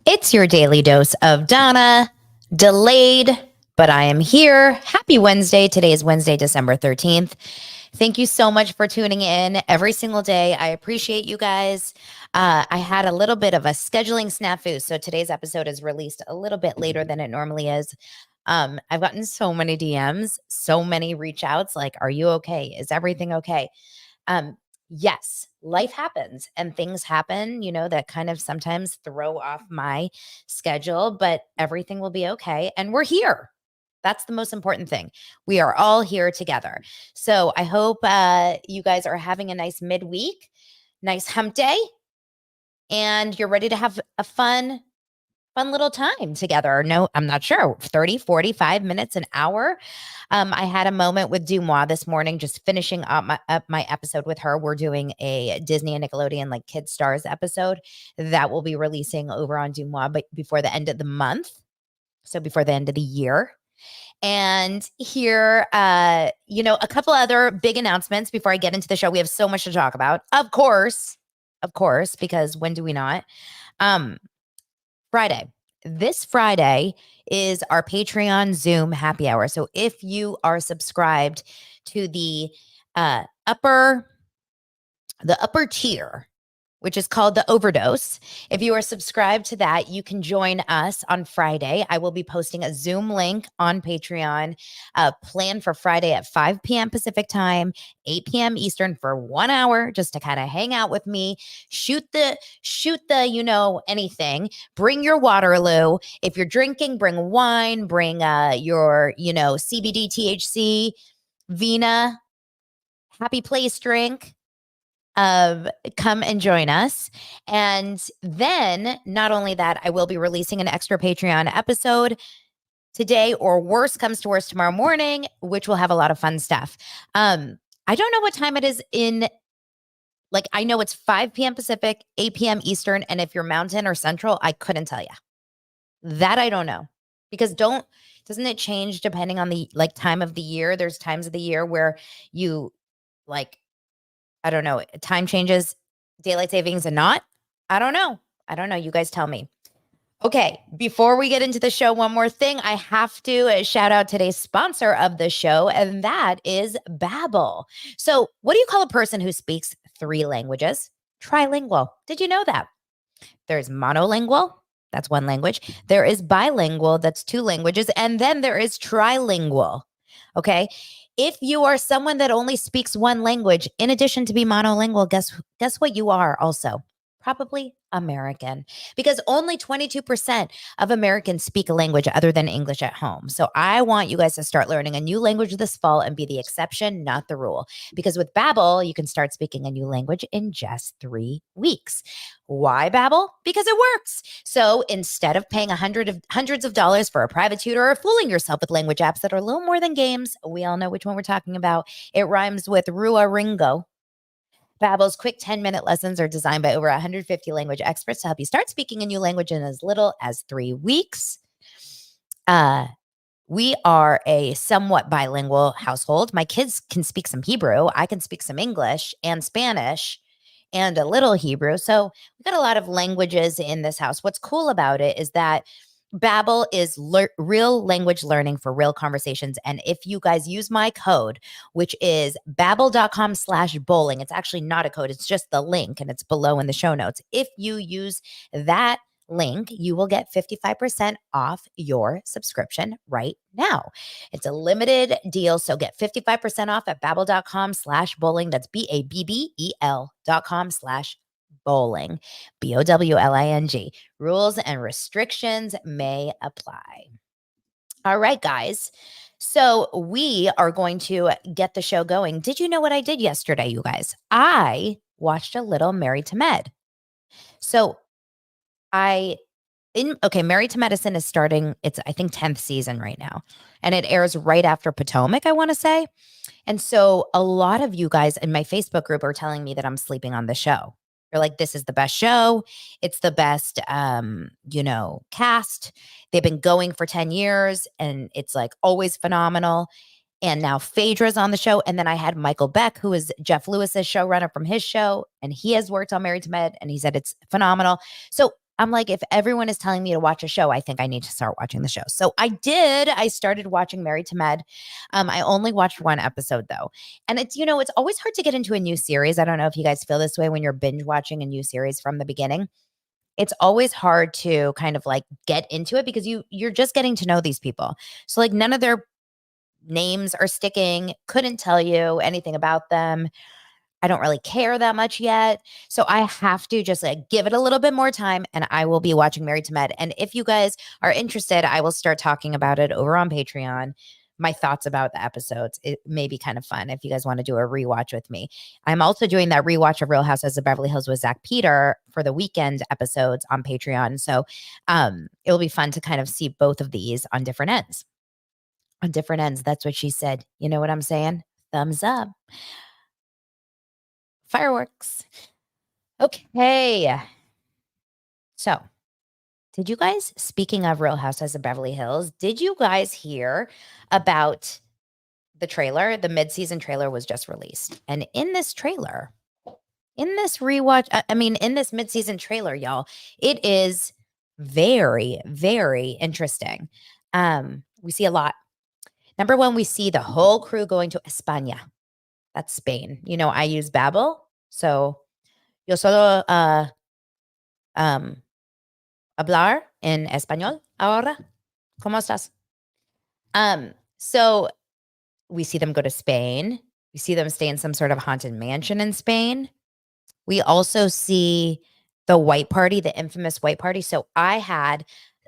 It's your daily dose of Donna, delayed, but I am here. Happy Wednesday. Today is Wednesday, December 13th. Thank you so much for tuning in every single day. I appreciate you guys. I had a little bit of a scheduling snafu, so today's episode is released a little bit later than it normally is. I've gotten so many DMs, so many reach outs like, are you okay? Is everything okay? Um, yes, life happens and things happen, that kind of sometimes throw off my schedule, but everything will be okay. And we're here. That's the most important thing. We are all here together. So I hope you guys are having a nice midweek, nice hump day, and you're ready to have a fun little time together. No, I'm not sure, 30, 45 minutes, an hour. I had a moment with Dumois this morning, just finishing up my episode with her. We're doing a Disney and Nickelodeon like Kid Stars episode that will be releasing over on Dumois, but before the end of the month. So before the end of the year. And here, a couple other big announcements before I get into the show. We have so much to talk about. Of course, because when do we not? Friday. This Friday is our Patreon Zoom happy hour. So if you are subscribed to the upper tier, which is called the Overdose. If you are subscribed to that, you can join us on Friday. I will be posting a Zoom link on Patreon, planned for Friday at 5 p.m. Pacific time, 8 p.m. Eastern for 1 hour, just to kind of hang out with me, shoot the, anything. Bring your Waterloo. If you're drinking, bring wine, bring your, CBD, THC, Vina, happy place drink. Come and join us. And then not only that, I will be releasing an extra Patreon episode today, or worse comes to worse, tomorrow morning, which will have a lot of fun stuff. I don't know what time it is I know it's 5 p.m. Pacific, 8 p.m. Eastern. And if you're Mountain or Central, I couldn't tell you. That I don't know. Because doesn't it change depending on the time of the year? There's times of the year where you I don't know, time changes, daylight savings and not? I don't know. You guys tell me. Okay, before we get into the show, one more thing. I have to shout out today's sponsor of the show, and that is Babbel. So what do you call a person who speaks 3 languages? Trilingual. Did you know that? There's monolingual. That's 1 language. There is bilingual. That's 2 languages. And then there is trilingual. Okay. If you are someone that only speaks 1 language, in addition to be monolingual, guess what you are also? Probably American, because only 22% of Americans speak a language other than English at home. So I want you guys to start learning a new language this fall and be the exception, not the rule. Because with Babbel, you can start speaking a new language in just 3 weeks. Why Babbel? Because it works. So instead of paying hundreds of dollars for a private tutor or fooling yourself with language apps that are little more than games, we all know which one we're talking about. It rhymes with Ruaringo. Babbel's quick 10-minute lessons are designed by over 150 language experts to help you start speaking a new language in as little as 3 weeks. We are a somewhat bilingual household. My kids can speak some Hebrew. I can speak some English and Spanish and a little Hebrew. So we've got a lot of languages in this house. What's cool about it is that Babbel is real language learning for real conversations. And if you guys use my code, which is babbel.com/bowling, it's actually not a code, it's just the link, and it's below in the show notes. If you use that link, you will get 55% off your subscription right now. It's a limited deal, so get 55% off at babbel.com/bowling. That's BABBEL.com/bowling. BOWLING. Rules and restrictions may apply. All right, guys. So we are going to get the show going. Did you know what I did yesterday, you guys? I watched a little Married to Med. So Married to Medicine is starting, it's I think 10th season right now. And it airs right after Potomac, I want to say. And so a lot of you guys in my Facebook group are telling me that I'm sleeping on the show. They're like, this is the best show. It's the best, cast. They've been going for 10 years and it's like always phenomenal. And now Phaedra's on the show. And then I had Michael Beck, who is Jeff Lewis's showrunner from his show. And he has worked on Married to Med and he said it's phenomenal. So I'm like, if everyone is telling me to watch a show, I think I need to start watching the show. So I did. I started watching Married to Med. I only watched one episode though. And it's, it's always hard to get into a new series. I don't know if you guys feel this way when you're binge watching a new series from the beginning. It's always hard to kind of like get into it because you're just getting to know these people. So like none of their names are sticking, couldn't tell you anything about them. I don't really care that much yet. So I have to just like give it a little bit more time and I will be watching Married to Med. And if you guys are interested, I will start talking about it over on Patreon. My thoughts about the episodes. It may be kind of fun if you guys want to do a rewatch with me. I'm also doing that rewatch of Real Housewives of Beverly Hills with Zach Peter for the weekend episodes on Patreon. So it'll be fun to kind of see both of these on different ends. On different ends. That's what she said. You know what I'm saying? Thumbs up. Fireworks. Okay. So, did you guys, speaking of Real Housewives of Beverly Hills, did you guys hear about the trailer? The mid-season trailer was just released. And in this trailer, in this rewatch, in this mid-season trailer, y'all, it is very, very interesting. We see a lot. Number one, we see the whole crew going to España. That's Spain. I use Babbel, so yo solo hablar en español ahora. ¿Cómo estás? So we see them go to Spain. We see them stay in some sort of haunted mansion in Spain. We also see the white party, the infamous white party. So I had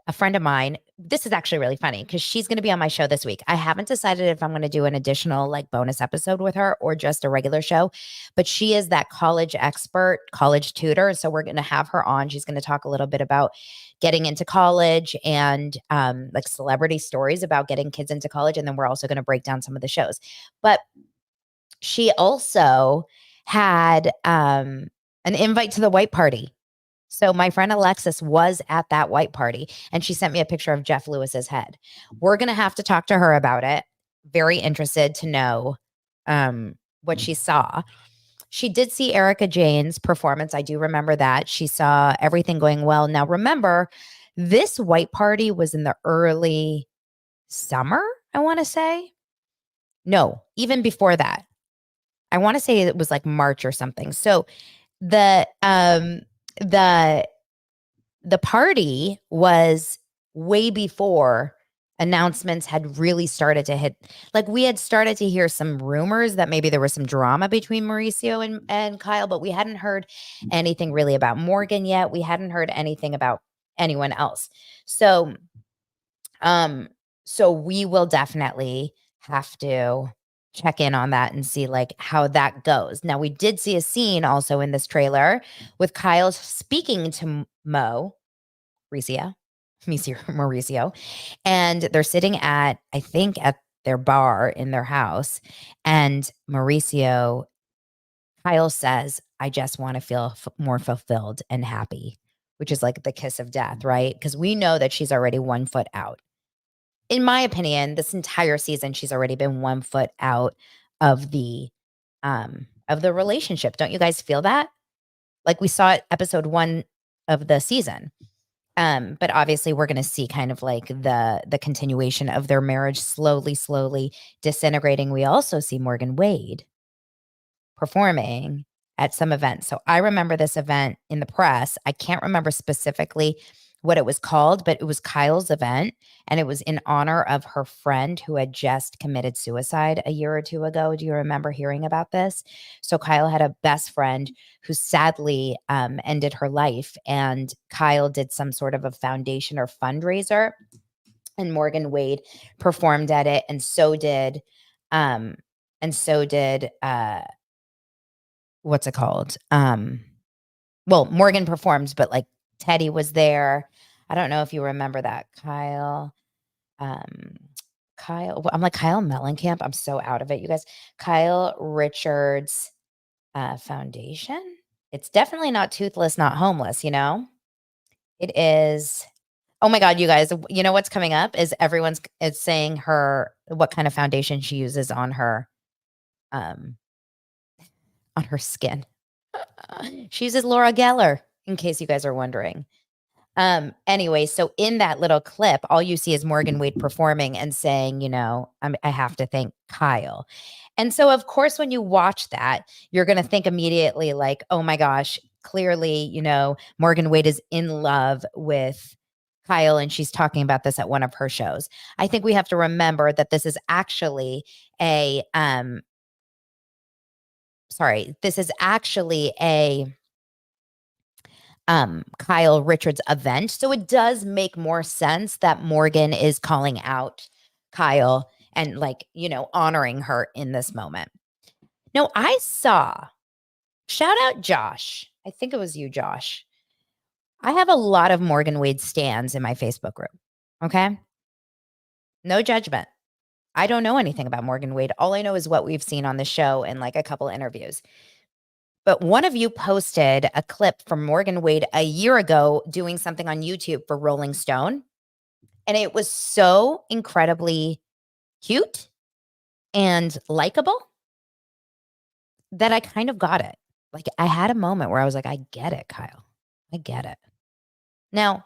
a friend of mine. This is actually really funny because she's going to be on my show this week. I haven't decided if I'm going to do an additional like bonus episode with her or just a regular show, but she is that college expert, college tutor. So we're going to have her on. She's going to talk a little bit about getting into college and like celebrity stories about getting kids into college. And then we're also going to break down some of the shows. But she also had an invite to the white party. So my friend Alexis was at that white party and she sent me a picture of Jeff Lewis's head. We're going to have to talk to her about it. Very interested to know what she saw. She did see Erica Jane's performance. I do remember that. She saw everything going well. Now remember, this white party was in the early summer, I want to say. No, even before that. I want to say it was like March or something. So the party was way before announcements had really started to hit. Like we had started to hear some rumors that maybe there was some drama between Mauricio and Kyle, but we hadn't heard anything really about Morgan yet. We hadn't heard anything about anyone else. So we will definitely have to check in on that and see like how that goes. Now we did see a scene also in this trailer with Kyle speaking to Mauricio, and they're sitting at their bar in their house, and Kyle says, "I just want to feel more fulfilled and happy," which is like the kiss of death, right? Because we know that she's already 1 foot out. In my opinion, this entire season, she's already been 1 foot out of the relationship. Don't you guys feel that? Like we saw it episode 1 of the season. But obviously we're going to see kind of like the continuation of their marriage slowly disintegrating. We also see Morgan Wade performing at some event. So I remember this event in the press. I can't remember specifically what it was called, but it was Kyle's event and it was in honor of her friend who had just committed suicide a year or two ago. Do you remember hearing about this? So Kyle had a best friend who sadly ended her life, and Kyle did some sort of a foundation or fundraiser, and Morgan Wade performed at it, and so did what's it called? Well, Morgan performed, but like Teddy was there. I don't know if you remember that. Kyle, I'm like Kyle Mellencamp. I'm so out of it, you guys. Kyle Richards Foundation. It's definitely not Toothless, Not Homeless, It is. Oh my God, you guys, you know what's coming up is it's saying what kind of foundation she uses on her skin. She uses Laura Geller, in case you guys are wondering. Anyway, so in that little clip, all you see is Morgan Wade performing and saying, I have to thank Kyle. And so, of course, when you watch that, you're going to think immediately like, oh my gosh, clearly, Morgan Wade is in love with Kyle, and she's talking about this at one of her shows. I think we have to remember that this is actually a, Kyle Richards event. So it does make more sense that Morgan is calling out Kyle and honoring her in this moment. Now, I saw, shout out Josh. I think it was you, Josh. I have a lot of Morgan Wade stans in my Facebook group. Okay. No judgment. I don't know anything about Morgan Wade. All I know is what we've seen on the show and a couple interviews. But one of you posted a clip from Morgan Wade a year ago doing something on YouTube for Rolling Stone. And it was so incredibly cute and likable that I kind of got it. I had a moment where I was like, I get it, Kyle. I get it. Now,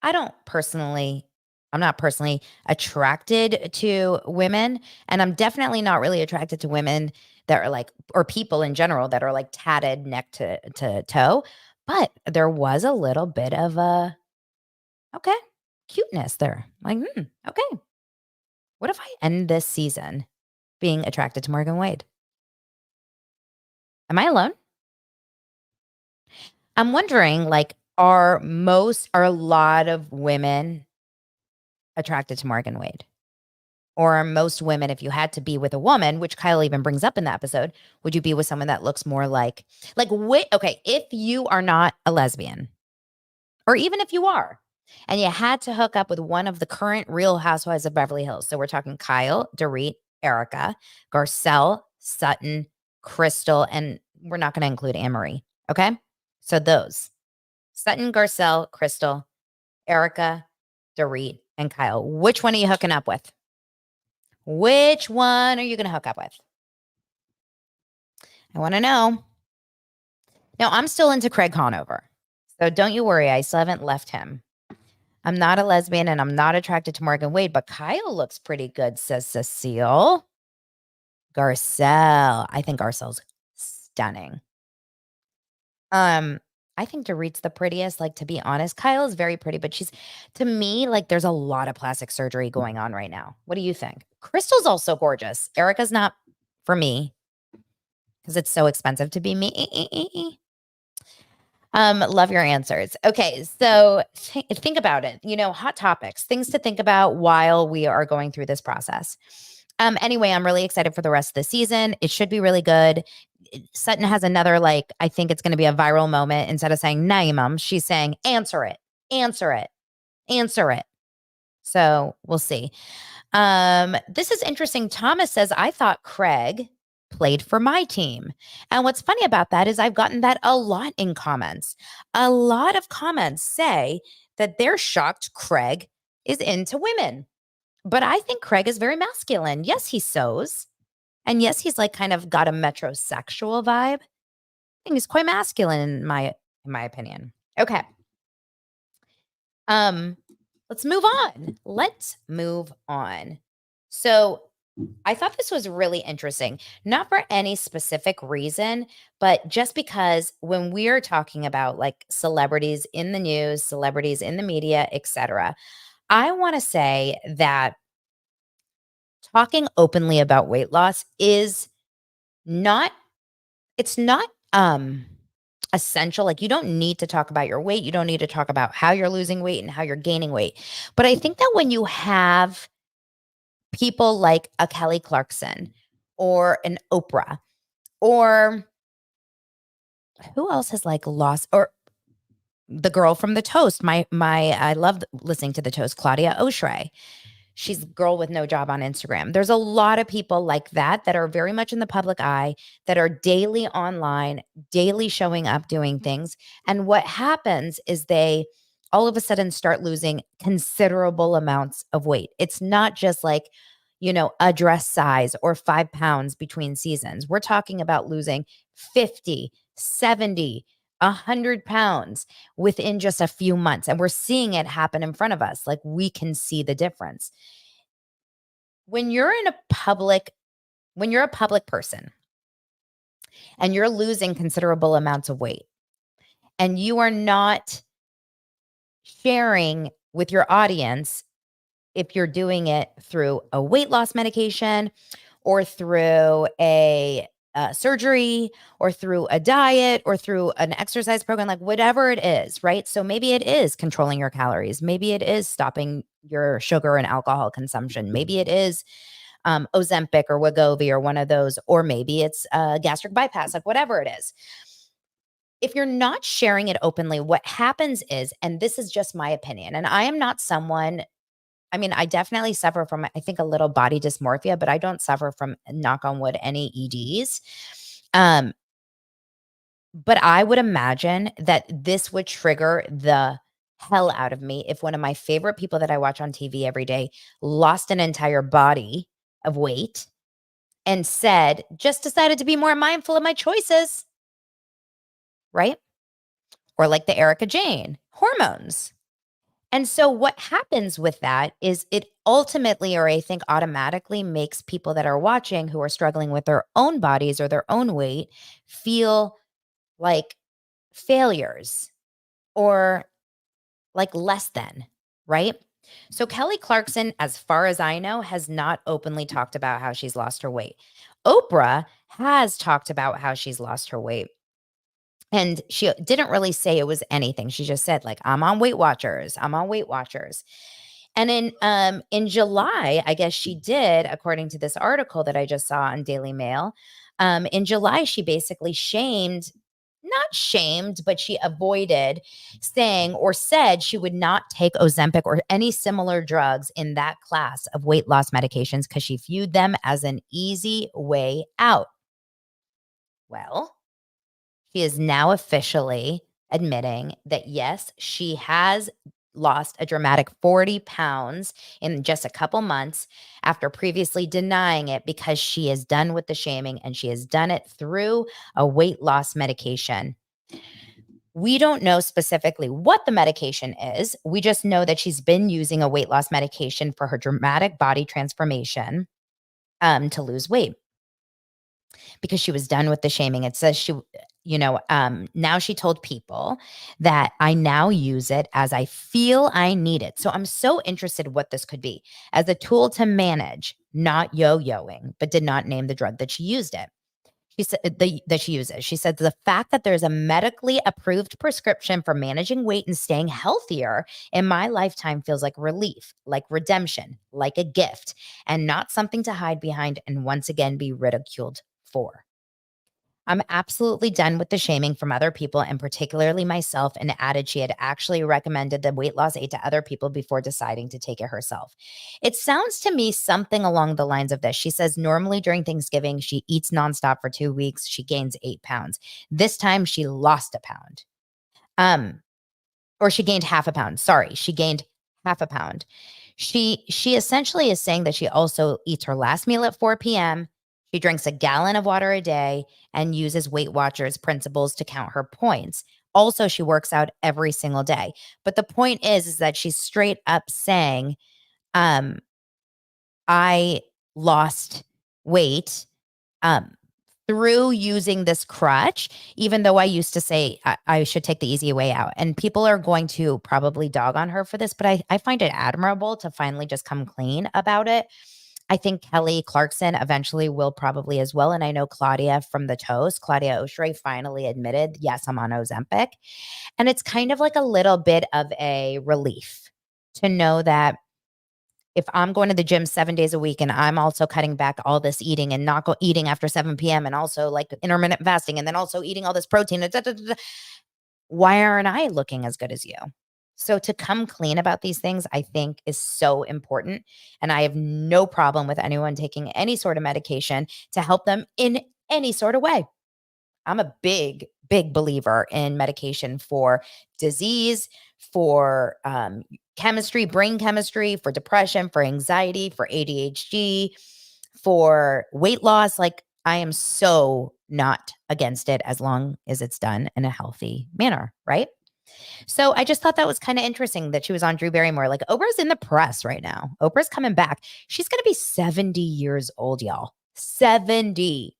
I'm not personally attracted to women. And I'm definitely not really attracted to women that are or people in general that are tatted neck to toe. But there was a little bit of cuteness there. Okay. What if I end this season being attracted to Morgan Wade? Am I alone? I'm wondering, are a lot of women attracted to Morgan Wade? Or are most women, if you had to be with a woman, which Kyle even brings up in the episode, would you be with someone that looks more if you are not a lesbian, or even if you are, and you had to hook up with one of the current Real Housewives of Beverly Hills. So we're talking Kyle, Dorit, Erica, Garcelle, Sutton, Crystal, and we're not going to include Anne-Marie. Okay. So those Sutton, Garcelle, Crystal, Erica, Dorit, and Kyle. Which one are you hooking up with? Which one are you going to hook up with? I want to know. Now, I'm still into Craig Conover. So don't you worry. I still haven't left him. I'm not a lesbian and I'm not attracted to Morgan Wade, but Kyle looks pretty good, says Cecile. Garcelle. I think Garcelle's stunning. I think Dorit's the prettiest. To be honest, Kyle is very pretty, but to me, there's a lot of plastic surgery going on right now. What do you think? Crystal's also gorgeous. Erica's not for me because it's so expensive to be me. Love your answers. Okay, so think about it. Hot topics, things to think about while we are going through this process. Anyway, I'm really excited for the rest of the season. It should be really good. Sutton has another, I think it's going to be a viral moment. Instead of saying Naimum, she's saying, answer it, answer it, answer it. So we'll see. This is interesting. Thomas says, I thought Craig played for my team. And what's funny about that is I've gotten that a lot in comments. A lot of comments say that they're shocked Craig is into women. But I think Craig is very masculine. Yes, he sews. And yes, he's kind of got a metrosexual vibe. I think he's quite masculine in my opinion. Okay. Let's move on. So I thought this was really interesting, not for any specific reason, but just because when we're talking about celebrities in the news, celebrities in the media, etc., I want to say that talking openly about weight loss is not essential. You don't need to talk about your weight. You don't need to talk about how you're losing weight and how you're gaining weight. But I think that when you have people like a Kelly Clarkson or an Oprah, or who else has lost, or the girl from the Toast, I love listening to the Toast, Claudia Oshry. She's a girl with no job on Instagram. There's a lot of people like that are very much in the public eye, that are daily online, daily showing up, doing things. And what happens is they all of a sudden start losing considerable amounts of weight. It's not just a dress size or 5 pounds between seasons. We're talking about losing 50, 70, 100 pounds within just a few months. And we're seeing it happen in front of us. Like, we can see the difference. When you're a public person and you're losing considerable amounts of weight and you are not sharing with your audience, if you're doing it through a weight loss medication or through a surgery or through a diet or through an exercise program, like whatever it is, right? So maybe it is controlling your calories. Maybe it is stopping your sugar and alcohol consumption. Maybe it is Ozempic or Wegovy or one of those, or maybe it's gastric bypass, like whatever it is. If you're not sharing it openly, what happens is, and this is just my opinion, and I am not someone, I mean, I definitely suffer from, I think, a little body dysmorphia, but I don't suffer from, knock on wood, any EDs. But I would imagine that this would trigger the hell out of me if one of my favorite people that I watch on TV every day lost an entire body of weight and said, just decided to be more mindful of my choices, right? Or like the Erica Jane, hormones. And so what happens with that is it ultimately, or I think automatically, makes people that are watching who are struggling with their own bodies or their own weight feel like failures or like less than, right? So Kelly Clarkson, as far as I know, has not openly talked about how she's lost her weight. Oprah has talked about how she's lost her weight. And she didn't really say it was anything. She just said, like, I'm on Weight Watchers. I'm on Weight Watchers. And in July, I guess she did, according to this article that I just saw on Daily Mail. In July, she basically not shamed, but she avoided saying or said she would not take Ozempic or any similar drugs in that class of weight loss medications because she viewed them as an easy way out. Well, she is now officially admitting that, yes, she has lost a dramatic 40 pounds in just a couple months after previously denying it because she is done with the shaming and she has done it through a weight loss medication. We don't know specifically what the medication is. We just know that she's been using a weight loss medication for her dramatic body transformation to lose weight because she was done with the shaming. It says now she told people that I now use it as I feel I need it. So I'm so interested what this could be as a tool to manage, not yo-yoing, but did not name the drug that she used it. She said that she uses. She said the fact that there's a medically approved prescription for managing weight and staying healthier in my lifetime feels like relief, like redemption, like a gift, and not something to hide behind and once again be ridiculed for. I'm absolutely done with the shaming from other people and particularly myself, and added she had actually recommended the weight loss aid to other people before deciding to take it herself. It sounds to me something along the lines of this. She says normally during Thanksgiving, she eats nonstop for 2 weeks. She gains 8 pounds. This time she lost a pound. Or she gained half a pound. Sorry, she gained half a pound. She essentially is saying that she also eats her last meal at 4 p.m. She drinks a gallon of water a day and uses Weight Watchers principles to count her points. Also, she works out every single day. But the point is that she's straight up saying, I lost weight through using this crutch, even though I used to say I should take the easy way out. And people are going to probably dog on her for this, but I find it admirable to finally just come clean about it. I think Kelly Clarkson eventually will probably as well. And I know Claudia from the Toast, Claudia Oshry, finally admitted, yes, I'm on Ozempic. And it's kind of like a little bit of a relief to know that if I'm going to the gym 7 days a week and I'm also cutting back all this eating and not eating after 7 p.m. and also like intermittent fasting and then also eating all this protein, why aren't I looking as good as you? So to come clean about these things, I think is so important. And I have no problem with anyone taking any sort of medication to help them in any sort of way. I'm a big, big believer in medication for disease, for chemistry, brain chemistry, for depression, for anxiety, for ADHD, for weight loss. Like I am so not against it as long as it's done in a healthy manner, right? So I just thought that was kind of interesting that she was on Drew Barrymore. Like Oprah's in the press right now. Oprah's coming back. She's going to be 70 years old, y'all. 70.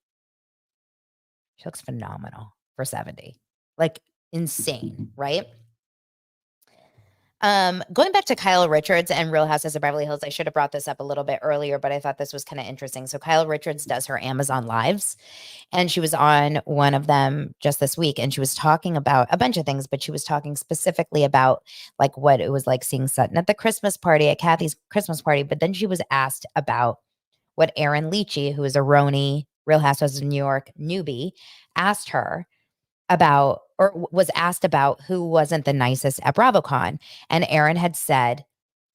She looks phenomenal for 70. Like insane, right? Going back to Kyle Richards and Real Houses of Beverly Hills, I should have brought this up a little bit earlier, but I thought this was kind of interesting. So Kyle Richards does her Amazon lives, and she was on one of them just this week, and she was talking about a bunch of things, but she was talking specifically about like what it was like seeing Sutton at the Christmas party, at Kathy's Christmas party. But then she was asked about what Erin Leachy, who is a Roni Real Housewives of New York newbie, asked her about, or was asked about who wasn't the nicest at BravoCon. And Erin had said,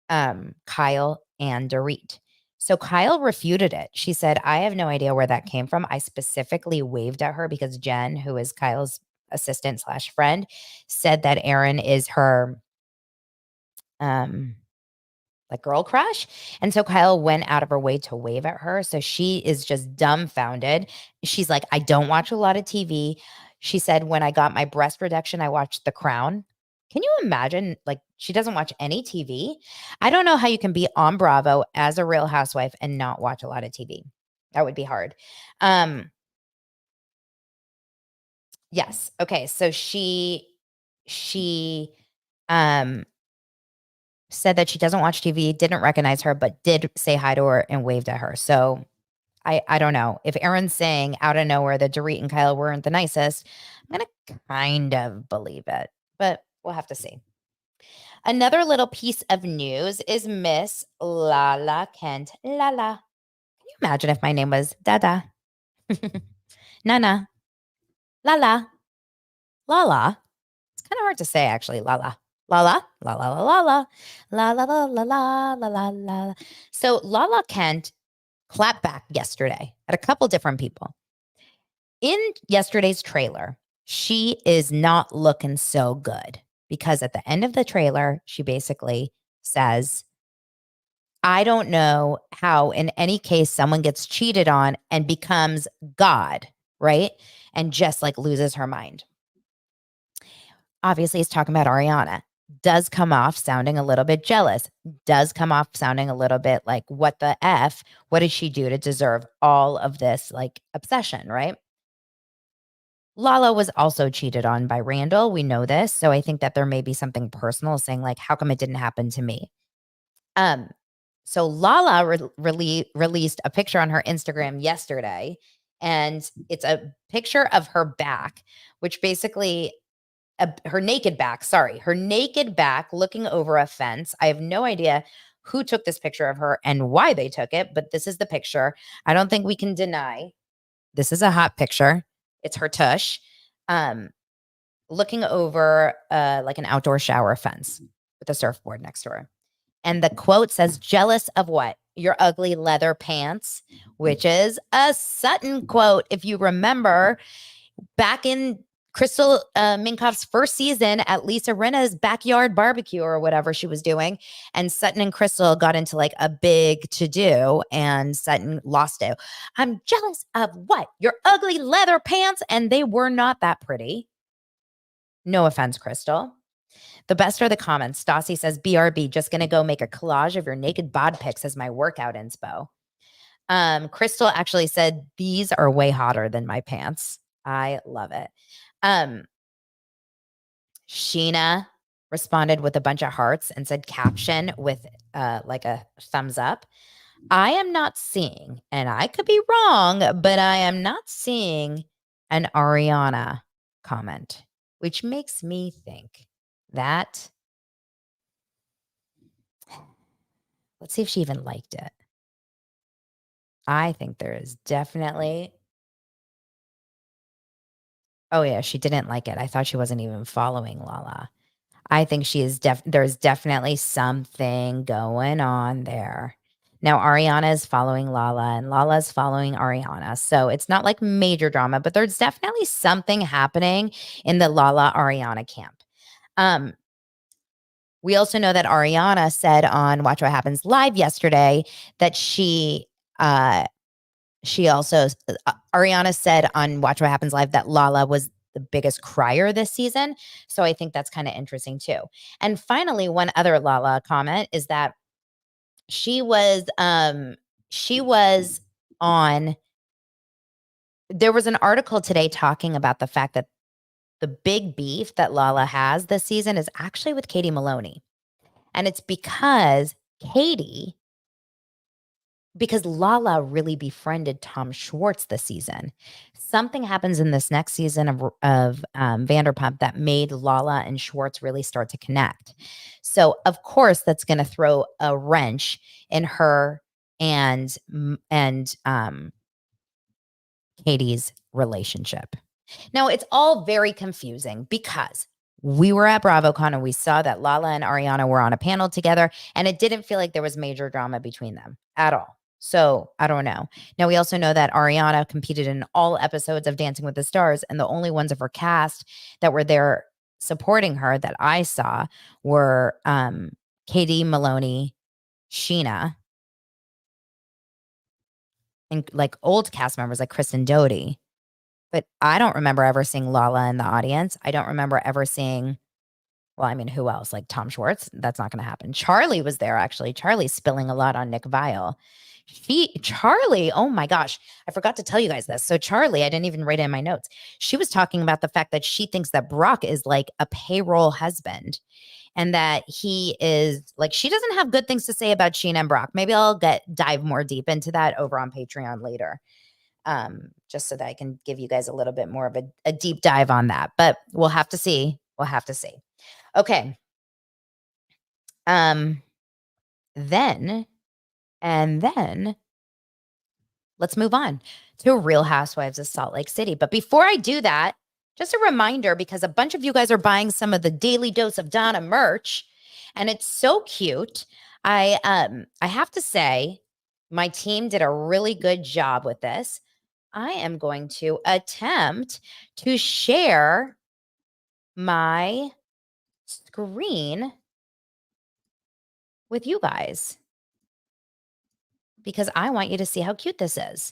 Kyle and Dorit. So Kyle refuted it. She said, I have no idea where that came from. I specifically waved at her because Jen, who is Kyle's assistant slash friend, said that Erin is her like girl crush. And so Kyle went out of her way to wave at her. So she is just dumbfounded. She's like, I don't watch a lot of TV. She said, when I got my breast reduction, I watched The Crown. Can you imagine? Like, she doesn't watch any TV. I don't know how you can be on Bravo as a Real Housewife and not watch a lot of TV. That would be hard. Yes. Okay. So she said that she doesn't watch TV, didn't recognize her, but did say hi to her and waved at her. So I don't know. If Erin's saying out of nowhere that Dorit and Kyle weren't the nicest, I'm going to kind of believe it, but we'll have to see. Another little piece of news is Miss Lala Kent. Lala. Can you imagine if my name was Dada? Nana. Lala. Lala. It's kind of hard to say, actually. Lala. Lala. La la la la la. La la la la la la la la. So Lala Kent clapped back yesterday at a couple different people. In yesterday's trailer, she is not looking so good because at the end of the trailer, she basically says, I don't know how, in any case, someone gets cheated on and becomes God, right? And just like loses her mind. Obviously, he's talking about Ariana. Does come off sounding a little bit jealous, does come off sounding a little bit like, what the F? What did she do to deserve all of this like obsession, right? Lala was also cheated on by Randall. We know this. So I think that there may be something personal saying, like, how come it didn't happen to me? So Lala released a picture on her Instagram yesterday, and it's a picture of her back, which basically her naked back looking over a fence. I have no idea who took this picture of her and why they took it, but this is the picture. I don't think we can deny this is a hot picture. It's her tush, looking over like an outdoor shower fence with a surfboard next to her. And the quote says, jealous of what? Your ugly leather pants, which is a Sutton quote. If you remember back in Crystal Minkoff's first season at Lisa Rinna's backyard barbecue or whatever she was doing. And Sutton and Crystal got into like a big to-do and Sutton lost it. I'm jealous of what? Your ugly leather pants. And they were not that pretty. No offense, Crystal. The best are the comments. Stassi says, BRB, just going to go make a collage of your naked bod pics as my workout inspo. Crystal actually said, these are way hotter than my pants. I love it. Sheena responded with a bunch of hearts and said caption with like a thumbs up. I am not seeing, and I could be wrong, but I am not seeing an Ariana comment, which makes me think that, let's see if she even liked it. I think there is definitely, oh yeah, she didn't like it. I thought she wasn't even following Lala. I think she is there's definitely something going on there. Now Ariana is following Lala and Lala's following Ariana. So it's not like major drama, but there's definitely something happening in the Lala Ariana camp. We also know that Ariana said on Watch What Happens Live yesterday that she she also, Ariana said on Watch What Happens Live that Lala was the biggest crier this season. So I think that's kind of interesting too. And finally, one other Lala comment is that she was on, there was an article today talking about the fact that the big beef that Lala has this season is actually with Katie Maloney. And it's because Lala really befriended Tom Schwartz this season. Something happens in this next season of Vanderpump that made Lala and Schwartz really start to connect. So, of course, that's going to throw a wrench in her and Katie's relationship. Now, it's all very confusing because we were at BravoCon and we saw that Lala and Ariana were on a panel together, and it didn't feel like there was major drama between them at all. So I don't know. Now, we also know that Ariana competed in all episodes of Dancing with the Stars, and the only ones of her cast that were there supporting her that I saw were Katie Maloney, Sheena, and like old cast members like Kristen Doty. But I don't remember ever seeing Lala in the audience. I don't remember ever seeing, well, I mean, who else? Like Tom Schwartz? That's not going to happen. Charlie was there, actually. Charlie's spilling a lot on Nick Viall. Charlie, oh my gosh, I forgot to tell you guys this. So Charlie, I didn't even write it in my notes. She was talking about the fact that she thinks that Brock is like a payroll husband and that he is like, she doesn't have good things to say about Sheena and Brock. Maybe I'll dive more deep into that over on Patreon later. Just so that I can give you guys a little bit more of a deep dive on that. But we'll have to see. We'll have to see. Okay. Then let's move on to Real Housewives of Salt Lake City. But before I do that, just a reminder, because a bunch of you guys are buying some of the Daily Dose of Donna merch, and it's so cute. I have to say, my team did a really good job with this. I am going to attempt to share my screen with you guys because I want you to see how cute this is.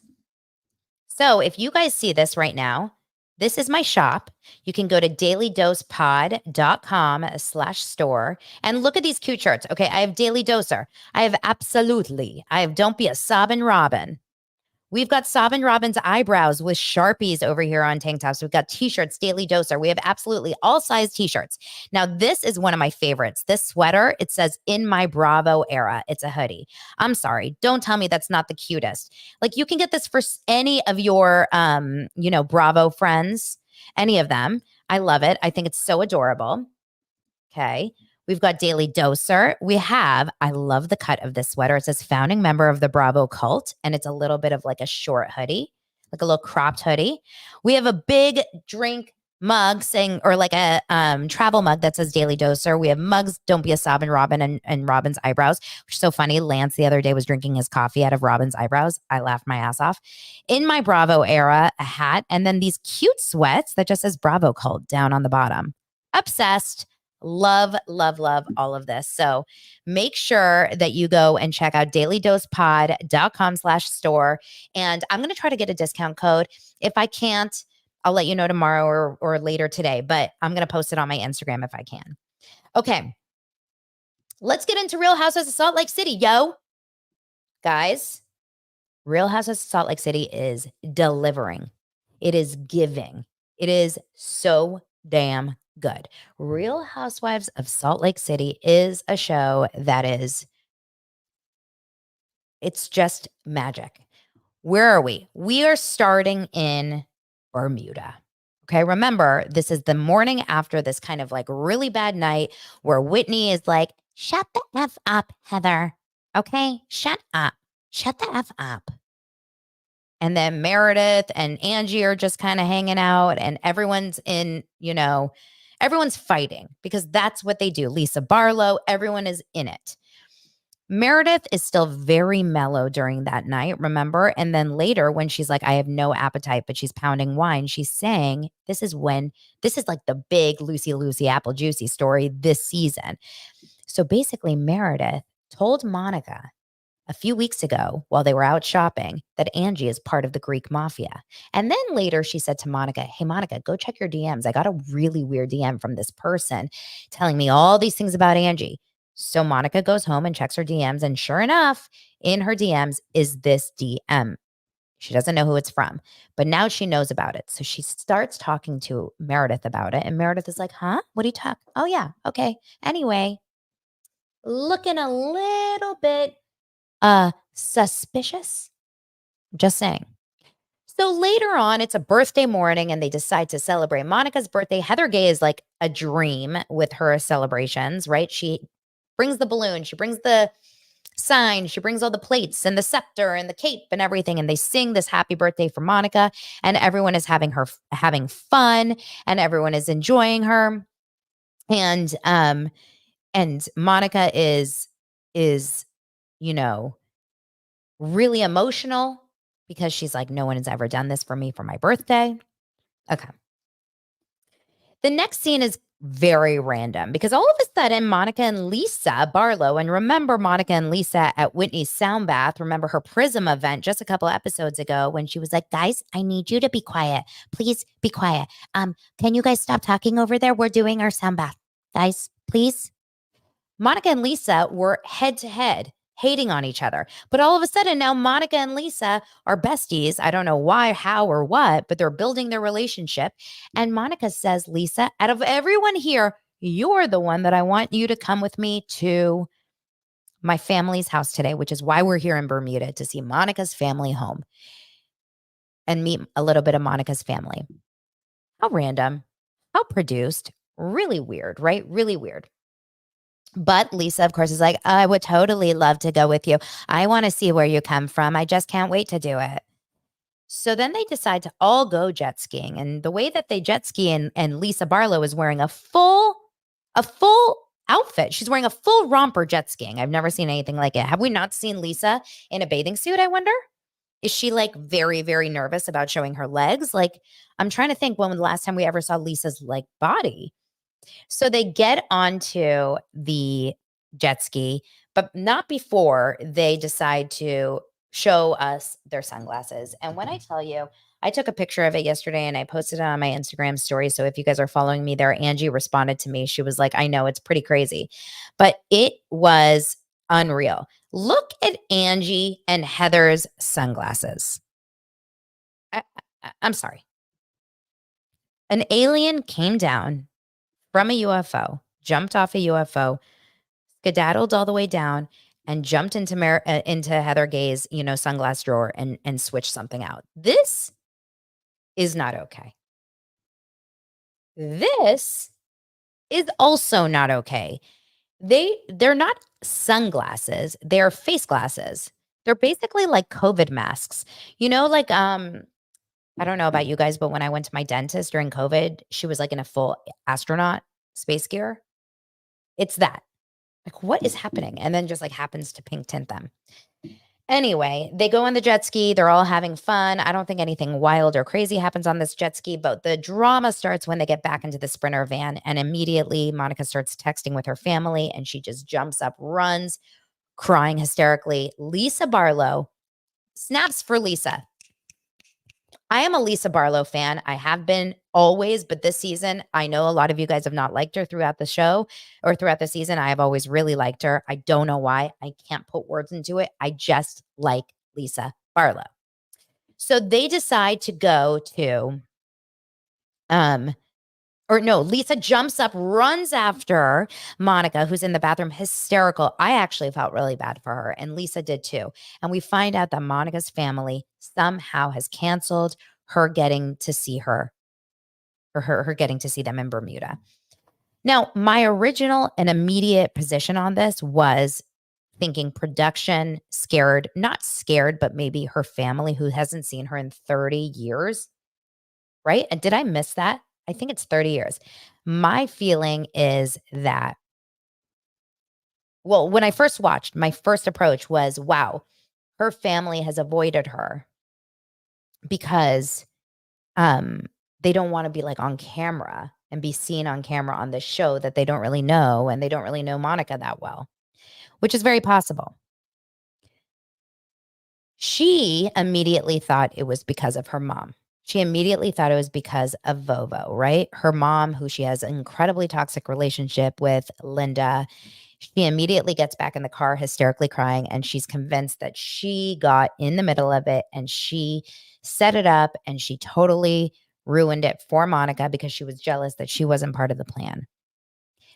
So if you guys see this right now, this is my shop. You can go to dailydosepod.com/store and look at these cute shirts. Okay, I have Daily Doser. I have Absolutely. I have Don't Be a Sobbin' Robin. We've got Sobbin' Robin's eyebrows with Sharpies over here on tank tops. We've got t-shirts, Daily Doser. We have absolutely all size t-shirts. Now, this is one of my favorites. This sweater, it says in my Bravo era. It's a hoodie. I'm sorry. Don't tell me that's not the cutest. Like you can get this for any of your, Bravo friends, any of them. I love it. I think it's so adorable. Okay. We've got Daily Doser. I love the cut of this sweater. It says founding member of the Bravo cult. And it's a little bit of like a short hoodie, like a little cropped hoodie. We have a big drink mug saying, or like a travel mug that says Daily Doser. We have mugs, Don't Be a Sobbin' Robin and Robin's eyebrows, which is so funny. Lance the other day was drinking his coffee out of Robin's eyebrows. I laughed my ass off. In my Bravo era, a hat, and then these cute sweats that just says Bravo cult down on the bottom. Obsessed. Love, love, love all of this. So make sure that you go and check out dailydosepod.com/store. And I'm going to try to get a discount code. If I can't, I'll let you know tomorrow or later today, but I'm going to post it on my Instagram if I can. Okay. Let's get into Real Housewives of Salt Lake City, yo. Guys, Real Housewives of Salt Lake City is delivering. It is giving. It is so damn good. Real Housewives of Salt Lake City is a show that it's just magic. Where are we? We are starting in Bermuda. Okay, remember, this is the morning after this kind of like really bad night where Whitney is like, shut the F up, Heather. Okay, shut up. Shut the F up. And then Meredith and Angie are just kind of hanging out and everyone's everyone's fighting because that's what they do. Lisa Barlow, everyone is in it. Meredith is still very mellow during that night, remember? And then later when she's like, I have no appetite, but she's pounding wine, she's saying, this is like the big Lucy Apple Juicy story this season. So basically Meredith told Monica a few weeks ago while they were out shopping that Angie is part of the Greek mafia. And then later she said to Monica, "Hey, Monica, go check your DMs. I got a really weird DM from this person telling me all these things about Angie." So Monica goes home and checks her DMs. And sure enough, in her DMs is this DM. She doesn't know who it's from, but now she knows about it. So she starts talking to Meredith about it. And Meredith is like, "Huh? What are you talking? Oh, yeah. Okay. Anyway, looking a little bit suspicious. Just saying." So later on, it's a birthday morning and they decide to celebrate Monica's birthday. Heather Gay is like a dream with her celebrations, right? She brings the balloon, she brings the sign, she brings all the plates and the scepter and the cape and everything. And they sing this happy birthday for Monica, and everyone is having fun, and everyone is enjoying her. And Monica is, you know, really emotional because she's like, "No one has ever done this for me for my birthday." Okay. The next scene is very random because all of a sudden, Monica and Lisa Barlow, and remember Monica and Lisa at Whitney's sound bath, remember her Prism event just a couple episodes ago when she was like, "Guys, I need you to be quiet. Please be quiet. Can you guys stop talking over there? We're doing our sound bath. Guys, please." Monica and Lisa were head to head, hating on each other. But all of a sudden, now Monica and Lisa are besties. I don't know why, how, or what, but they're building their relationship. And Monica says, "Lisa, out of everyone here, you're the one that I want you to come with me to my family's house today," which is why we're here in Bermuda, to see Monica's family home and meet a little bit of Monica's family. How random, how produced, really weird, right? Really weird. But Lisa, of course, is like, "I would totally love to go with you. I want to see where you come from. I just can't wait to do it." So then they decide to all go jet skiing. And the way that they jet ski, and Lisa Barlow is wearing a full outfit. She's wearing a full romper jet skiing. I've never seen anything like it. Have we not seen Lisa in a bathing suit, I wonder? Is she like very, very nervous about showing her legs? Like, I'm trying to think when was the last time we ever saw Lisa's like body. So they get onto the jet ski, but not before they decide to show us their sunglasses. And when I tell you, I took a picture of it yesterday and I posted it on my Instagram story. So if you guys are following me there, Angie responded to me. She was like, "I know, it's pretty crazy," but it was unreal. Look at Angie and Heather's sunglasses. I'm sorry. An alien came down from a UFO, jumped off a UFO, skedaddled all the way down, and jumped into Heather Gay's, sunglass drawer and switched something out. This is not okay. This is also not okay. They're not sunglasses, they're face glasses. They're basically like COVID masks. Like I don't know about you guys, but when I went to my dentist during COVID, she was like in a full astronaut space gear. It's that. Like, what is happening? And then just like happens to pink tint them. Anyway, they go on the jet ski. They're all having fun. I don't think anything wild or crazy happens on this jet ski, but the drama starts when they get back into the Sprinter van. And immediately Monica starts texting with her family and she just jumps up, runs, crying hysterically. Lisa Barlow snaps for Lisa. I am a Lisa Barlow fan. I have been always, but this season, I know a lot of you guys have not liked her throughout the show or throughout the season. I have always really liked her. I don't know why. I can't put words into it. I just like Lisa Barlow. So they decide to go to, or no, Lisa jumps up, runs after Monica, who's in the bathroom, hysterical. I actually felt really bad for her, and Lisa did too. And we find out that Monica's family somehow has canceled her getting to see her, or her getting to see them in Bermuda. Now, my original and immediate position on this was thinking production scared, not scared, but maybe her family who hasn't seen her in 30 years, right? And did I miss that? I think it's 30 years. My feeling is that, well, when I first watched, my first approach was, wow, her family has avoided her because they don't want to be like on camera and be seen on camera on this show that they don't really know, and they don't really know Monica that well, which is very possible. She immediately thought it was because of her mom. She immediately thought it was because of Vovo, right? Her mom, who she has an incredibly toxic relationship with, Linda. She immediately gets back in the car, hysterically crying, and she's convinced that she got in the middle of it and she set it up and she totally ruined it for Monica because she was jealous that she wasn't part of the plan.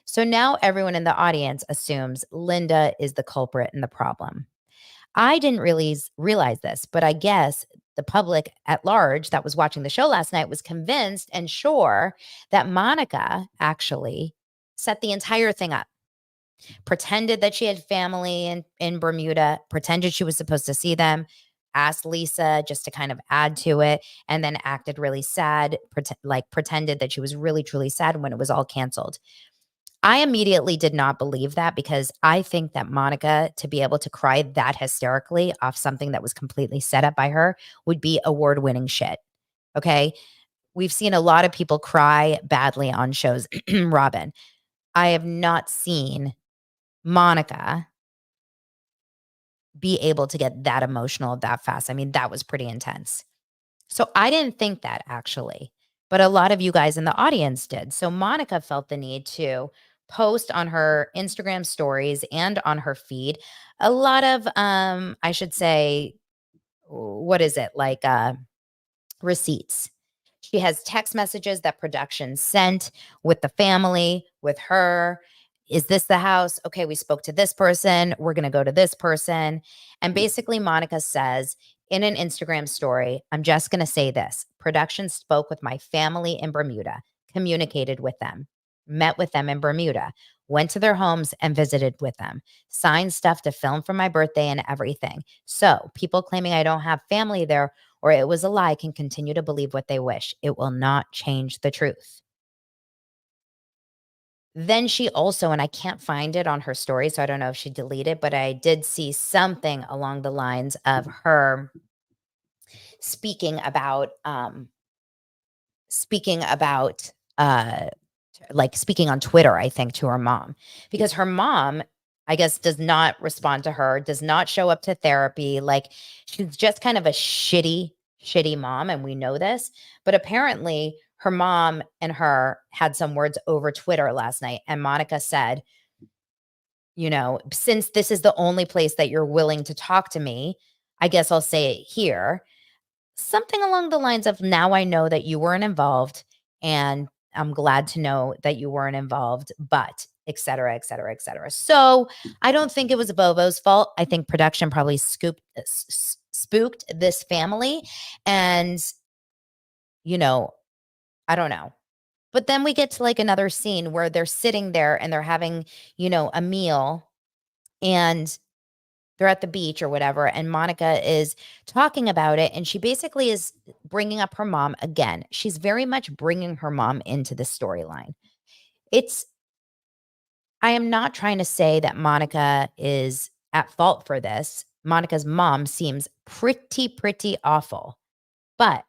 So now everyone in the audience assumes Linda is the culprit and the problem. I didn't really realize this, but I guess the public at large that was watching the show last night was convinced and sure that Monica actually set the entire thing up, pretended that she had family in Bermuda, pretended she was supposed to see them, asked Lisa just to kind of add to it, and then acted really sad, pretended that she was really, truly sad when it was all canceled. I immediately did not believe that because I think that Monica, to be able to cry that hysterically off something that was completely set up by her, would be award-winning shit. Okay? We've seen a lot of people cry badly on shows. Robin, I have not seen Monica be able to get that emotional that fast. I mean, that was pretty intense. So I didn't think that actually, but a lot of you guys in the audience did. So Monica felt the need to post on her Instagram stories and on her feed a lot of I should say, what is it? Like receipts. She has text messages that production sent with the family, with her. Is this the house? Okay, we spoke to this person. We're going to go to this person. And basically, Monica says in an Instagram story, I'm just going to say this: production spoke with my family in Bermuda, communicated with them, met with them in Bermuda, went to their homes and visited with them, signed stuff to film for my birthday and everything. So people claiming I don't have family there or it was a lie can continue to believe what they wish. It will not change the truth. Then she also, and I can't find it on her story, so I don't know if she deleted, but I did see something along the lines of her speaking about speaking about like speaking on Twitter, I think, to her mom, because her mom, I guess, does not respond to her, does not show up to therapy. Like she's just kind of a shitty mom. And we know this. But apparently, her mom and her had some words over Twitter last night. And Monica said, since this is the only place that you're willing to talk to me, I guess I'll say it here. Something along the lines of, now I know that you weren't involved and I'm glad to know that you weren't involved, but et cetera, et cetera, et cetera. So I don't think it was Bobo's fault. I think production probably spooked this family and, you know, I don't know. But then we get to like another scene where they're sitting there and they're having, a meal and they're at the beach or whatever, and Monica is talking about it, and she basically is bringing up her mom again. She's very much bringing her mom into the storyline. I am not trying to say that Monica is at fault for this. Monica's mom seems pretty awful, but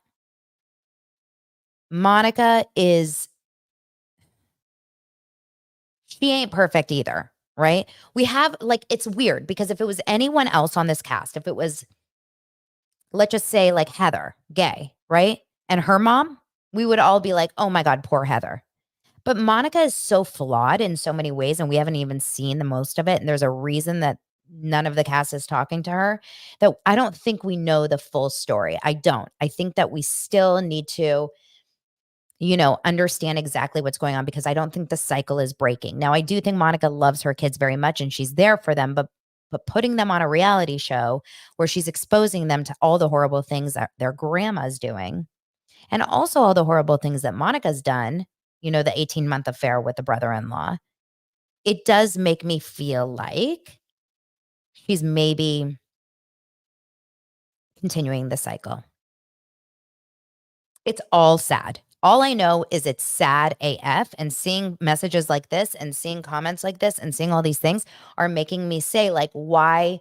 Monica she ain't perfect either, right? We have like, it's weird because if it was anyone else on this cast, if it was, let's just say like Heather Gay, right? And her mom, we would all be like, oh my God, poor Heather. But Monica is so flawed in so many ways, and we haven't even seen the most of it. And there's a reason that none of the cast is talking to her, that I don't think we know the full story. I don't. I think that we still need to, understand exactly what's going on because I don't think the cycle is breaking. Now, I do think Monica loves her kids very much and she's there for them, but putting them on a reality show where she's exposing them to all the horrible things that their grandma's doing and also all the horrible things that Monica's done, the 18-month affair with the brother-in-law, it does make me feel like she's maybe continuing the cycle. It's all sad. All I know is it's sad AF, and seeing messages like this and seeing comments like this and seeing all these things are making me say, like, why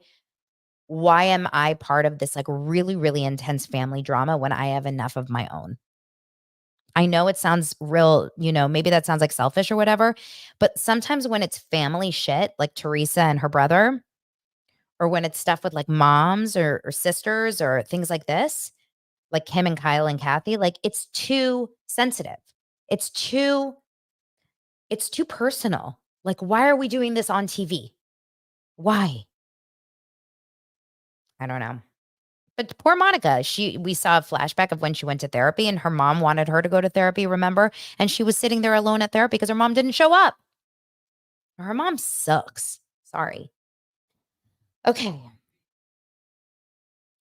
am I part of this like really, really intense family drama when I have enough of my own? I know it sounds real, maybe that sounds like selfish or whatever, but sometimes when it's family shit, like Teresa and her brother, or when it's stuff with like moms or sisters or things like this, like Kim and Kyle and Kathy, like it's too sensitive. It's too personal. Like, why are we doing this on TV? Why? I don't know. But poor Monica, we saw a flashback of when she went to therapy and her mom wanted her to go to therapy, remember? And she was sitting there alone at therapy because her mom didn't show up. Her mom sucks. Sorry. Okay.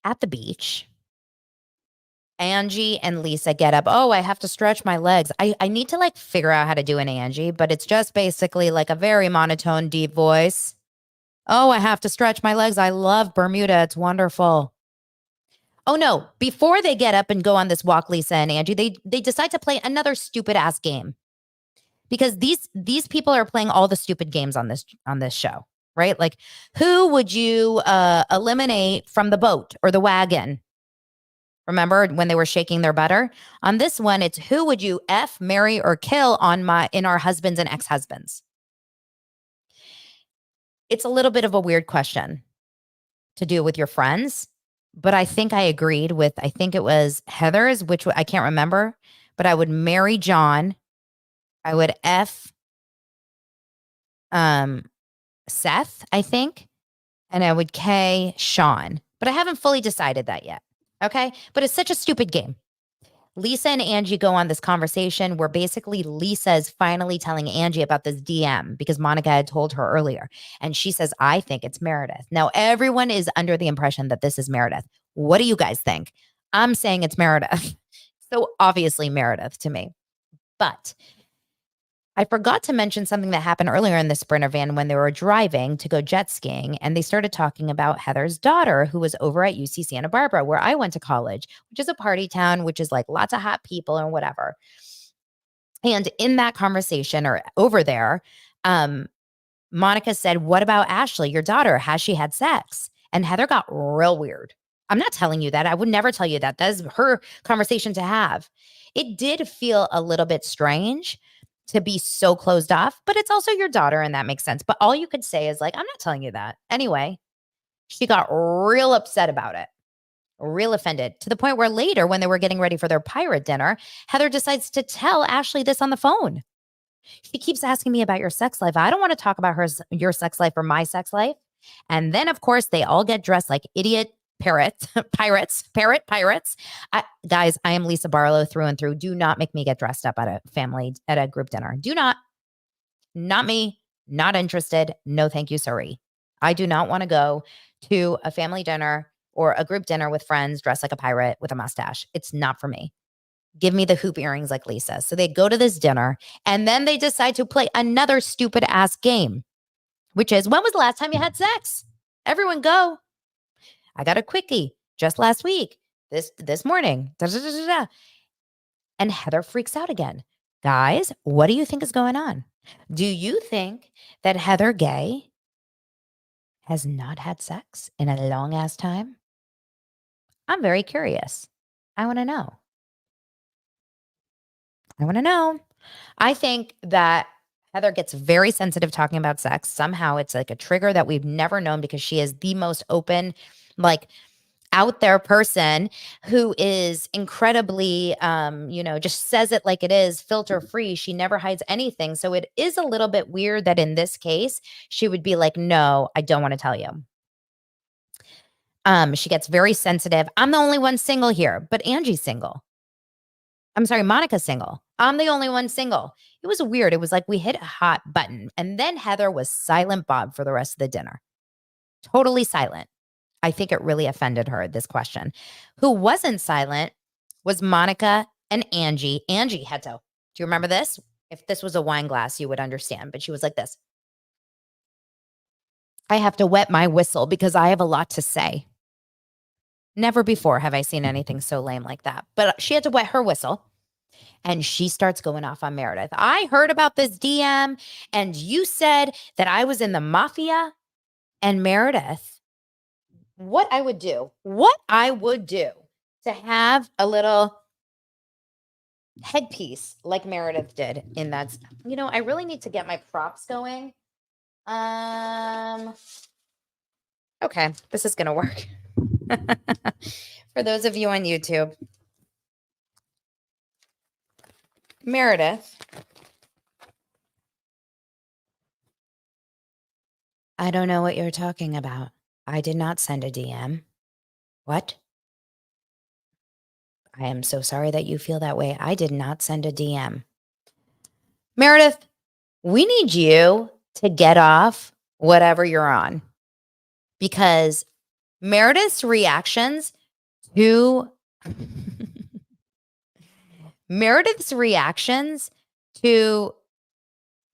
At the beach, Angie and Lisa get up. Oh, I have to stretch my legs. I need to like figure out how to do an Angie, but it's just basically like a very monotone, deep voice. Oh, I have to stretch my legs. I love Bermuda. It's wonderful. Oh no, before they get up and go on this walk, Lisa and Angie, they decide to play another stupid ass game. Because these people are playing all the stupid games on this show, right? Like, who would you eliminate from the boat or the wagon? Remember when they were shaking their butter? On this one, it's who would you F, marry, or kill in our husbands and ex-husbands? It's a little bit of a weird question to do with your friends, but I think I agreed with, I think it was Heather's, which I can't remember, but I would marry John. I would F Seth, I think, and I would K Sean, but I haven't fully decided that yet. Okay. But it's such a stupid game. Lisa and Angie go on this conversation where basically Lisa is finally telling Angie about this DM because Monica had told her earlier. And she says, I think it's Meredith. Now, everyone is under the impression that this is Meredith. What do you guys think? I'm saying it's Meredith. So obviously Meredith to me. But I forgot to mention something that happened earlier in the Sprinter van when they were driving to go jet skiing. And they started talking about Heather's daughter, who was over at UC Santa Barbara, where I went to college, which is a party town, which is like lots of hot people and whatever. And in that conversation or over there, Monica said, what about Ashley, your daughter? Has she had sex? And Heather got real weird. I'm not telling you that. I would never tell you that. That is her conversation to have. It did feel a little bit strange to be so closed off, but it's also your daughter and that makes sense. But all you could say is like, I'm not telling you that. Anyway, she got real upset about it, real offended to the point where later when they were getting ready for their pirate dinner, Heather decides to tell Ashley this on the phone. She keeps asking me about your sex life. I don't want to talk about your sex life or my sex life. And then of course they all get dressed like idiot pirates. Guys, I am Lisa Barlow through and through. Do not make me get dressed up at a group dinner. Do not. Not me. Not interested. No, thank you. Sorry. I do not want to go to a family dinner or a group dinner with friends dressed like a pirate with a mustache. It's not for me. Give me the hoop earrings like Lisa. So they go to this dinner and then they decide to play another stupid ass game, which is, when was the last time you had sex? Everyone go. I got a quickie just last week, this morning. Da, da, da, da, da. And Heather freaks out again. Guys, what do you think is going on? Do you think that Heather Gay has not had sex in a long ass time? I'm very curious. I want to know. I think that Heather gets very sensitive talking about sex. Somehow it's like a trigger that we've never known because she is the most open, like out there person who is incredibly, just says it like it is, filter free. She never hides anything. So it is a little bit weird that in this case, she would be like, no, I don't want to tell you. She gets very sensitive. I'm the only one single here, but Angie's single. I'm sorry, Monica's single. I'm the only one single. It was weird. It was like we hit a hot button. And then Heather was silent Bob for the rest of the dinner. Totally silent. I think it really offended her, this question. Who wasn't silent was Monica and Angie. Angie had to, do you remember this? If this was a wine glass, you would understand. But she was like this. I have to wet my whistle because I have a lot to say. Never before have I seen anything so lame like that. But she had to wet her whistle. And she starts going off on Meredith. I heard about this DM and you said that I was in the mafia. And Meredith, what I would do to have a little headpiece like Meredith did in that. I really need to get my props going. Okay, this is going to work. For those of you on YouTube, Meredith, I don't know what you're talking about. I did not send a DM. What? I am so sorry that you feel that way. I did not send a DM. Meredith, we need you to get off whatever you're on, because Meredith's reactions to Meredith's reactions to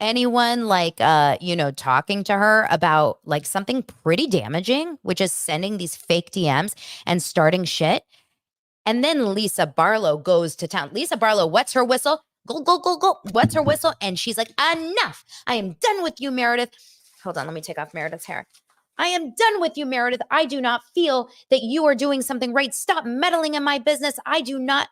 anyone like talking to her about like something pretty damaging, which is sending these fake DMs and starting shit. And then Lisa Barlow goes to town. Lisa Barlow wets her whistle, go, wets her whistle, and she's like, enough. I am done with you, Meredith. Hold on, let me take off Meredith's hair. I am done with you, Meredith. I do not feel that you are doing something right. Stop meddling in my business. I do not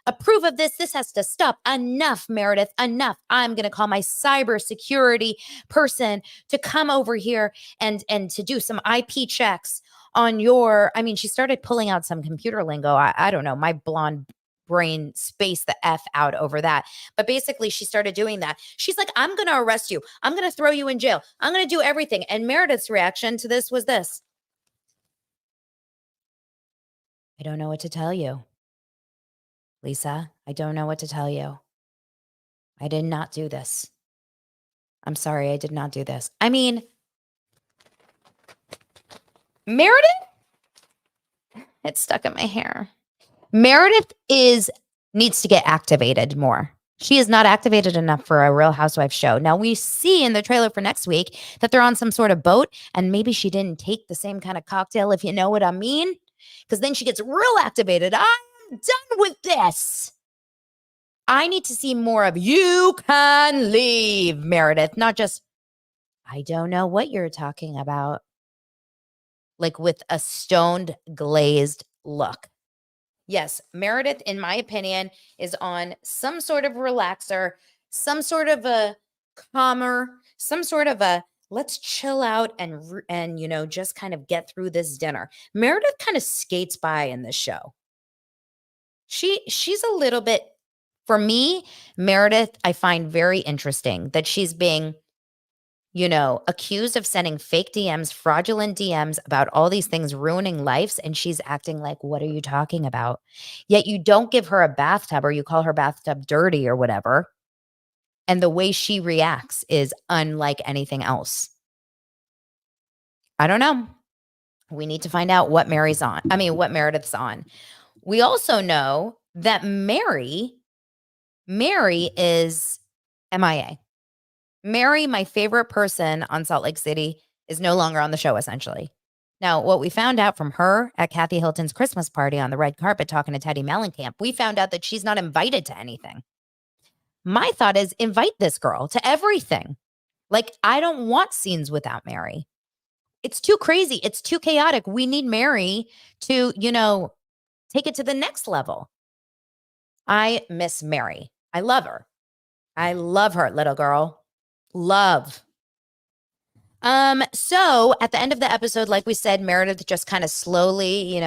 approve of this. This has to stop. Enough, Meredith. Enough. I'm going to call my cybersecurity person to come over here and to do some IP checks on your. I mean, she started pulling out some computer lingo. I don't know. My blonde brain spaced the F out over that. But basically, she started doing that. She's like, I'm going to arrest you. I'm going to throw you in jail. I'm going to do everything. And Meredith's reaction to this was this. I don't know what to tell you, Lisa. I don't know what to tell you. I did not do this. I'm sorry. I did not do this. I mean, Meredith, it's stuck in my hair. Meredith needs to get activated more. She is not activated enough for a Real Housewives show. Now, we see in the trailer for next week that they're on some sort of boat, and maybe she didn't take the same kind of cocktail, if you know what I mean, because then she gets real activated. I'm done with this. I need to see more of you can leave, Meredith, not just, I don't know what you're talking about, like with a stoned, glazed look. Yes, Meredith, in my opinion, is on some sort of relaxer, some sort of a calmer, some sort of a let's chill out and just kind of get through this dinner. Meredith kind of skates by in this show. She's a little bit, for me, Meredith, I find very interesting that she's being accused of sending fake DMs, fraudulent DMs about all these things ruining lives. And she's acting like, what are you talking about? Yet you don't give her a bathtub, or you call her bathtub dirty or whatever. And the way she reacts is unlike anything else. I don't know. We need to find out what what Meredith's on. We also know that Mary is MIA. Mary, my favorite person on Salt Lake City, is no longer on the show, essentially. Now, what we found out from her at Kathy Hilton's Christmas party on the red carpet talking to Teddi Mellencamp, we found out that she's not invited to anything. My thought is invite this girl to everything. Like, I don't want scenes without Mary. It's too crazy. It's too chaotic. We need Mary to, take it to the next level. I miss Mary. I love her. I love her, little girl. Love. So at the end of the episode, like we said, Meredith just kind of slowly,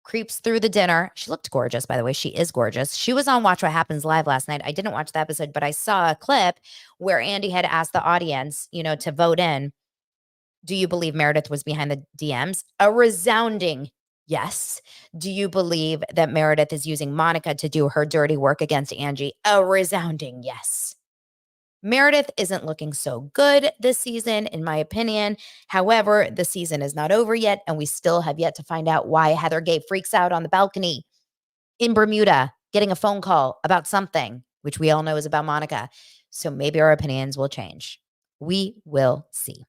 creeps through the dinner. She looked gorgeous, by the way. She is gorgeous. She was on Watch What Happens Live last night. I didn't watch the episode, but I saw a clip where Andy had asked the audience, to vote in. Do you believe Meredith was behind the DMs? A resounding yes. Do you believe that Meredith is using Monica to do her dirty work against Angie? A resounding yes. Meredith isn't looking so good this season, in my opinion. However, the season is not over yet, and we still have yet to find out why Heather Gay freaks out on the balcony in Bermuda, getting a phone call about something, which we all know is about Monica. So maybe our opinions will change. We will see.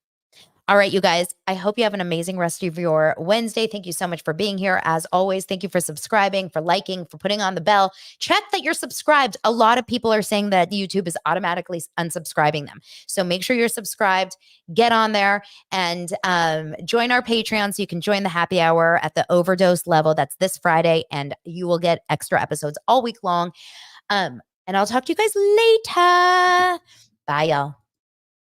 All right, you guys, I hope you have an amazing rest of your Wednesday. Thank you so much for being here. As always, thank you for subscribing, for liking, for putting on the bell. Check that you're subscribed. A lot of people are saying that YouTube is automatically unsubscribing them. So make sure you're subscribed, get on there, and join our Patreon so you can join the happy hour at the overdose level. That's this Friday, and you will get extra episodes all week long. And I'll talk to you guys later. Bye, y'all.